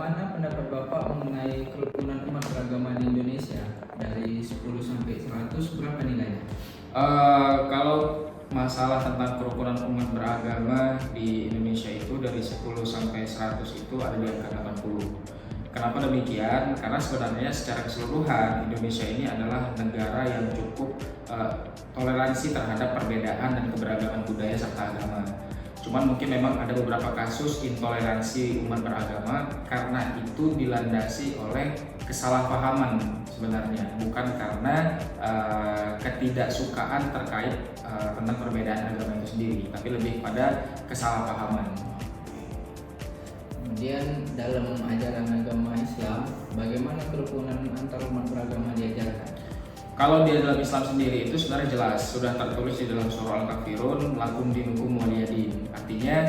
bagaimana pendapat Bapak mengenai kerukunan umat beragama di Indonesia? Dari 10 sampai 100 berapa nilainya? Kalau masalah tentang kerukunan umat beragama di Indonesia itu dari 10 sampai 100 itu ada di angka 80. Kenapa demikian? Karena sebenarnya secara keseluruhan Indonesia ini adalah negara yang cukup toleransi terhadap perbedaan dan keberagaman budaya serta agama. Cuman mungkin memang ada beberapa kasus intoleransi umat beragama karena itu dilandasi oleh kesalahpahaman sebenarnya, bukan karena ketidaksukaan terkait tentang perbedaan agama itu sendiri, tapi lebih pada kesalahpahaman. Kemudian dalam ajaran agama Islam, bagaimana kerukunan antar umat beragama diajarkan? Kalau di dalam Islam sendiri itu sebenarnya jelas sudah tertulis di dalam surah Al-Kafirun, lakum dinukum waliyadin. Artinya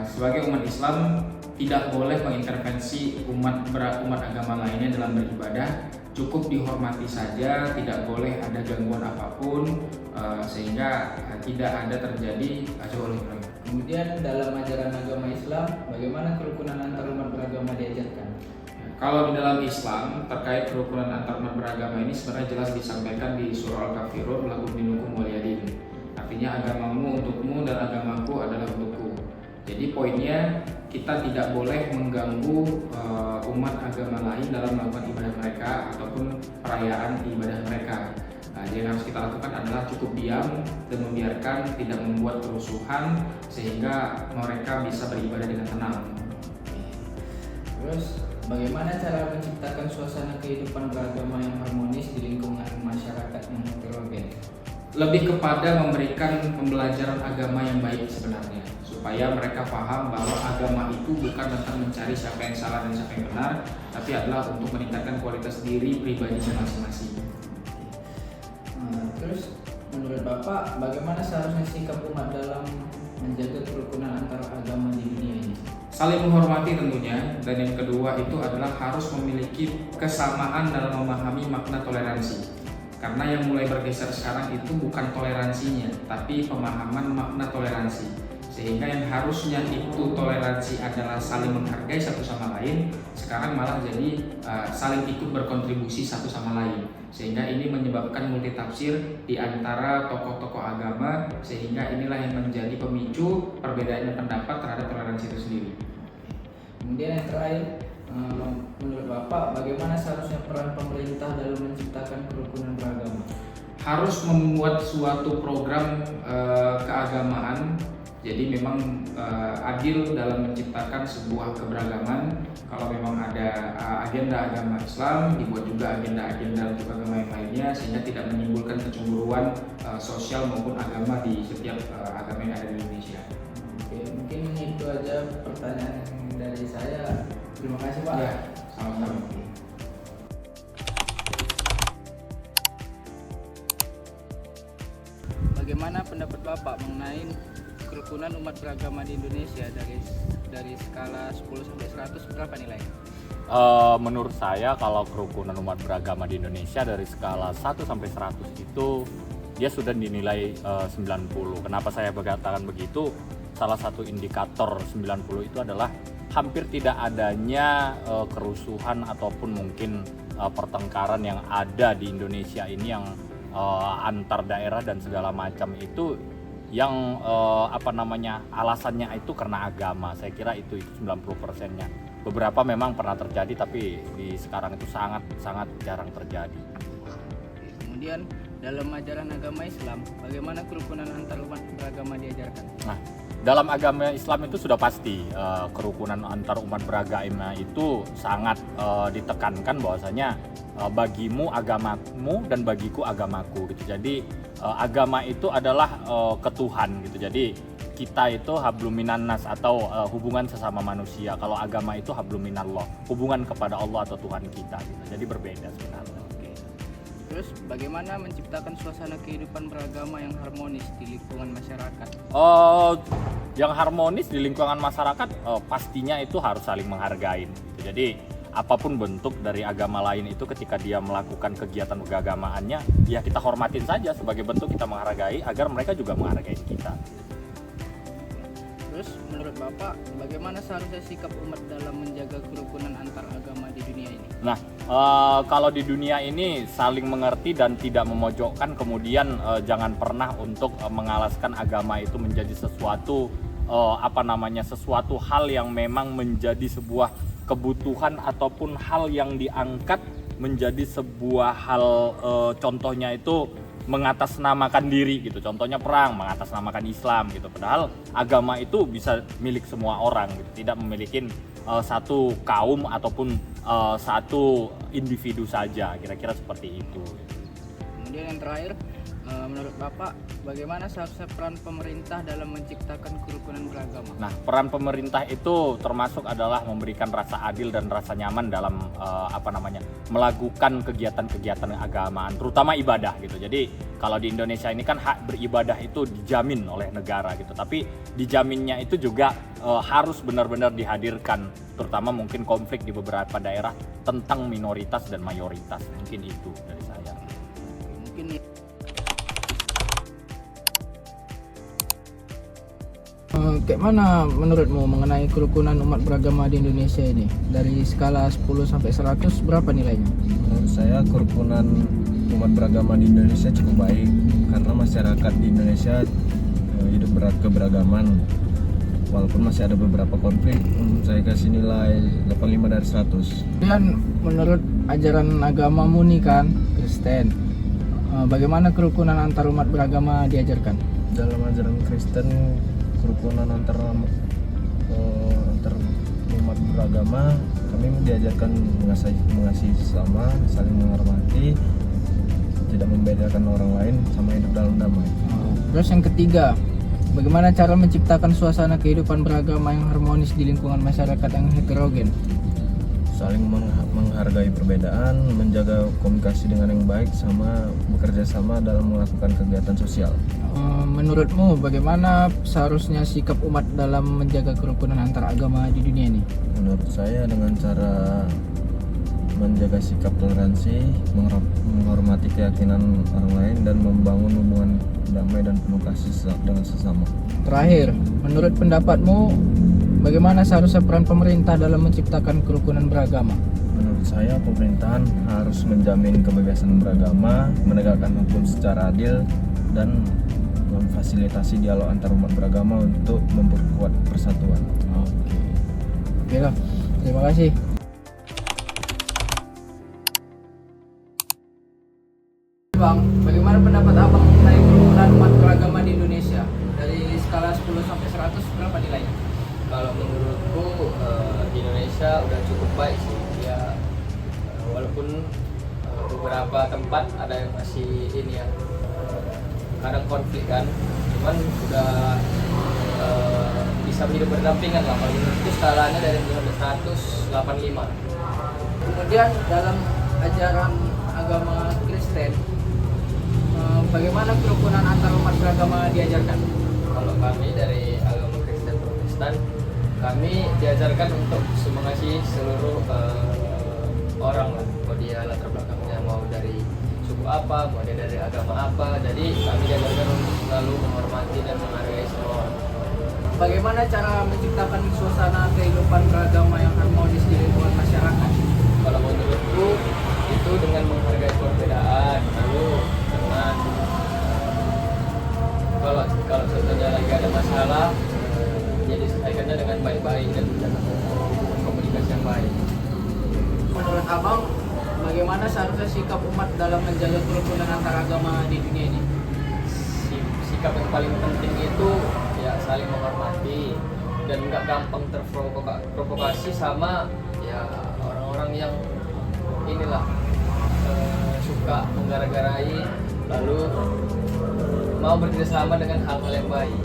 sebagai umat Islam tidak boleh mengintervensi umat agama lainnya dalam beribadah, cukup dihormati saja, tidak boleh ada gangguan apapun, sehingga tidak ada terjadi oleh. Kemudian dalam ajaran agama Islam, bagaimana kerukunan antar umat beragama diajarkan? Kalau di dalam Islam terkait kerukunan antar umat beragama ini sebenarnya jelas disampaikan di surah Al-Kafirun, lakum dinukum waliyadin. Artinya agamamu untukmu dan agamaku adalah untukku. Jadi poinnya kita tidak boleh mengganggu umat agama lain dalam melakukan ibadah mereka ataupun perayaan ibadah mereka. Nah, jadi yang harus kita lakukan adalah cukup diam dan membiarkan, tidak membuat kerusuhan sehingga mereka bisa beribadah dengan tenang. Terus bagaimana cara menciptakan suasana kehidupan beragama yang harmonis di lingkungan masyarakat yang heterogen? Lebih kepada memberikan pembelajaran agama yang baik sebenarnya, supaya mereka paham bahwa agama itu bukan tentang mencari siapa yang salah dan siapa yang benar, tapi adalah untuk meningkatkan kualitas diri pribadinya masing-masing. Terus menurut Bapak, bagaimana seharusnya sikap umat dalam menjaga kerukunan antar agama di dunia ini? Saling menghormati tentunya, dan yang kedua itu adalah harus memiliki kesamaan dalam memahami makna toleransi. Karena yang mulai bergeser sekarang itu bukan toleransinya, tapi pemahaman makna toleransi. Sehingga yang harusnya itu toleransi adalah saling menghargai satu sama lain, sekarang malah jadi saling ikut berkontribusi satu sama lain. Sehingga ini menyebabkan multitafsir di antara tokoh-tokoh agama, sehingga inilah yang menjadi pemicu perbedaan pendapat terhadap toleransi itu sendiri. Kemudian yang terakhir, menurut Bapak, bagaimana seharusnya peran pemerintah dalam menciptakan kerukunan beragama? Harus membuat suatu program keagamaan, jadi memang adil dalam menciptakan sebuah keberagaman. Kalau memang ada agenda agama Islam, dibuat juga agenda-agenda untuk agama yang lainnya, sehingga tidak menimbulkan kecemburuan sosial maupun agama di setiap agama yang ada di Indonesia. Oke, mungkin itu aja pertanyaan dari saya. Terima kasih Pak. Ya, sama-sama. Bagaimana pendapat Bapak mengenai kerukunan umat beragama di Indonesia dari skala 10 sampai 100 berapa nilainya? Menurut saya kalau kerukunan umat beragama di Indonesia dari skala 1 sampai 100 itu dia sudah dinilai 90. Kenapa saya berkatakan begitu? Salah satu indikator 90 itu adalah hampir tidak adanya kerusuhan ataupun mungkin pertengkaran yang ada di Indonesia ini yang antar daerah dan segala macam itu yang alasannya itu karena agama. Saya kira itu 90%-nya. Beberapa memang pernah terjadi, tapi di sekarang itu sangat jarang terjadi. Kemudian dalam ajaran agama Islam, bagaimana kerukunan antar umat beragama diajarkan? Nah, dalam agama Islam itu sudah pasti kerukunan antar umat beragama itu sangat ditekankan bahwasanya bagimu agamamu dan bagiku agamaku gitu. Jadi agama itu adalah ketuhan gitu. Jadi kita itu hablum minannas atau hubungan sesama manusia. Kalau agama itu hablum minallah, hubungan kepada Allah atau Tuhan kita gitu. Jadi berbeda sebenarnya. Oke. Terus bagaimana menciptakan suasana kehidupan beragama yang harmonis di lingkungan masyarakat? Yang harmonis di lingkungan masyarakat pastinya itu harus saling menghargai gitu. Jadi apapun bentuk dari agama lain itu ketika dia melakukan kegiatan keagamaannya, ya kita hormatin saja sebagai bentuk kita menghargai agar mereka juga menghargai kita. Terus menurut Bapak, bagaimana seharusnya sikap umat dalam menjaga kerukunan antar agama di dunia ini? Nah, kalau di dunia ini saling mengerti dan tidak memojokkan, kemudian jangan pernah untuk mengalaskan agama itu menjadi sesuatu sesuatu hal yang memang menjadi sebuah kebutuhan ataupun hal yang diangkat menjadi sebuah hal, contohnya itu mengatasnamakan diri gitu. Contohnya perang, mengatasnamakan Islam gitu. Padahal agama itu bisa milik semua orang gitu. Tidak memiliki satu kaum ataupun satu individu saja. Kira-kira seperti itu. Kemudian yang terakhir, menurut Bapak, bagaimana seharusnya peran pemerintah dalam menciptakan kerukunan beragama? Nah, peran pemerintah itu termasuk adalah memberikan rasa adil dan rasa nyaman dalam melakukan kegiatan-kegiatan keagamaan, terutama ibadah gitu. Jadi kalau di Indonesia ini kan hak beribadah itu dijamin oleh negara gitu. Tapi dijaminnya itu juga harus benar-benar dihadirkan, terutama mungkin konflik di beberapa daerah tentang minoritas dan mayoritas. Mungkin itu dari saya. Mungkin kayak mana menurutmu mengenai kerukunan umat beragama di Indonesia ini? Dari skala 10 sampai 100 berapa nilainya? Menurut saya kerukunan umat beragama di Indonesia cukup baik karena masyarakat di Indonesia hidup keberagaman. Walaupun masih ada beberapa konflik, saya kasih nilai 85 dari 100. Dan menurut ajaran agamamu nih kan, Kristen, bagaimana kerukunan antar umat beragama diajarkan? Dalam ajaran Kristen, kerukunan antar umat beragama, kami diajarkan mengasihi sesama, saling menghormati, tidak membedakan orang lain, sama hidup dalam damai. Terus yang ketiga, bagaimana cara menciptakan suasana kehidupan beragama yang harmonis di lingkungan masyarakat yang heterogen? Saling menghargai perbedaan, menjaga komunikasi dengan yang baik, sama bekerja sama dalam melakukan kegiatan sosial. Menurutmu bagaimana seharusnya sikap umat dalam menjaga kerukunan antar agama di dunia ini? Menurut saya dengan cara menjaga sikap toleransi, menghormati keyakinan orang lain, dan membangun hubungan damai dan penuh kasih dengan sesama. Terakhir, menurut pendapatmu bagaimana seharusnya peran pemerintah dalam menciptakan kerukunan beragama? Menurut saya pemerintahan harus menjamin kebebasan beragama, menegakkan hukum secara adil, dan memfasilitasi dialog antar umat beragama untuk memperkuat persatuan. Oke lah, terima kasih. Bang, bagaimana pendapat Abang mengenai kerukunan umat beragama di Indonesia? Dari skala 10 sampai 100 berapa nilainya? Kalau menurutku di Indonesia udah cukup baik sih ya, walaupun beberapa tempat ada yang masih ini ya, kadang konflik kan, cuman udah bisa hidup berdampingan lah. Kalau menurutku skalanya dari 0 sampai 185. Kemudian dalam ajaran agama Kristen, bagaimana kerukunan antar umat beragama diajarkan? Kalau kami dari agama Kristen Protestan, kami diajarkan untuk mengasihi seluruh orang lah, mau dia latar belakangnya mau dari suku apa, mau dia dari agama apa. Jadi kami diajarkan untuk selalu menghormati dan menghargai semua orang. Bagaimana cara menciptakan suasana kehidupan beragama yang harmonis di lingkungan masyarakat? Kalau menurutku itu dengan menghargai perbedaan, lalu dengan kalau contohnya lagi ada masalah, jadi selesaikannya dengan baik-baik dan komunikasi yang baik. Menurut Abang, bagaimana seharusnya sikap umat dalam menjaga kerukunan antar agama di dunia ini? Sikap yang paling penting itu ya saling menghormati dan nggak gampang terprovokasi sama ya orang-orang yang inilah suka menggara-garai, lalu mau bekerjasama dengan hal-hal yang baik.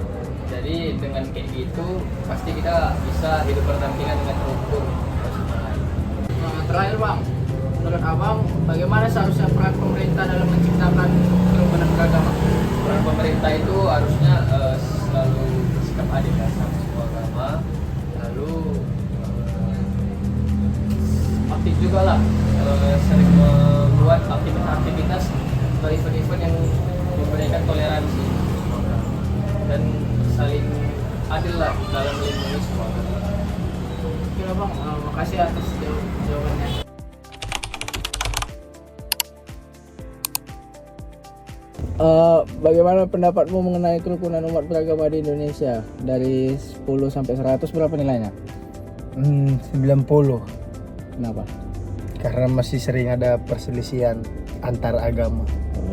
Jadi dengan kayak gitu pasti kita bisa hidup berdampingan dengan rukun. Terakhir Bang, menurut Abang bagaimana seharusnya peran pemerintah dalam menciptakan kerukunan beragama? Peran pemerintah itu harusnya selalu sikap adil ya sama semua agama, lalu aktif juga lah, sering membuat aktivitas atau event-event yang memberikan toleransi dan saling adil lah dalam melindungi semua agama. Oke lah bang, makasih atas jawabannya. Bagaimana pendapatmu mengenai kerukunan umat beragama di Indonesia? Dari 10 sampai 100 berapa nilainya? 90, Kenapa? karena masih sering ada perselisihan antar agama.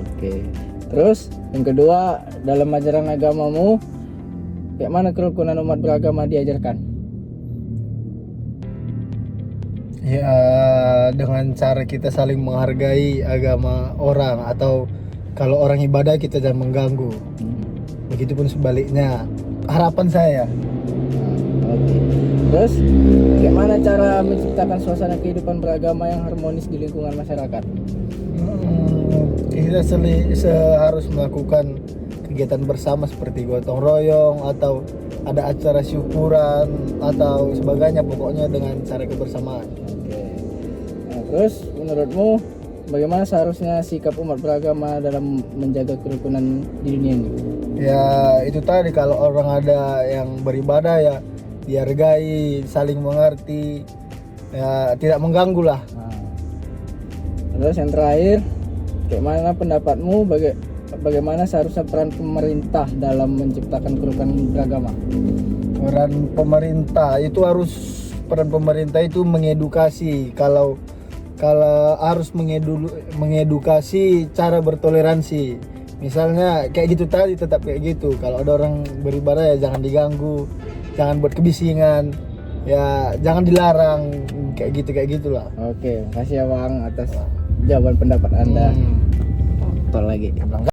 Oke. Terus yang kedua, dalam ajaran agamamu, kayak mana kerukunan umat beragama diajarkan? Ya, dengan cara kita saling menghargai agama orang, atau kalau orang ibadah kita jangan mengganggu. Begitupun sebaliknya. Harapan saya. Oke. Terus, kayak mana cara menciptakan suasana kehidupan beragama yang harmonis di lingkungan masyarakat? Kita harus melakukan kegiatan bersama seperti gotong royong, atau ada acara syukuran atau sebagainya, pokoknya dengan cara kebersamaan. Oke. Nah, terus menurutmu bagaimana seharusnya sikap umat beragama dalam menjaga kerukunan di dunia ini? Ya itu tadi, kalau orang ada yang beribadah ya dihargai, saling mengerti, ya tidak mengganggu lah. Nah, terus yang terakhir, kayak mana pendapatmu bagaimana seharusnya peran pemerintah dalam menciptakan kerukunan beragama? Peran pemerintah itu mengedukasi, kalau harus mengedukasi cara bertoleransi. Misalnya kayak gitu tadi, tetap kayak gitu. Kalau ada orang beribadah ya jangan diganggu, jangan buat kebisingan, ya jangan dilarang, kayak gitulah. Oke, makasih ya Bang atas jawaban pendapat Anda. Tol lagi.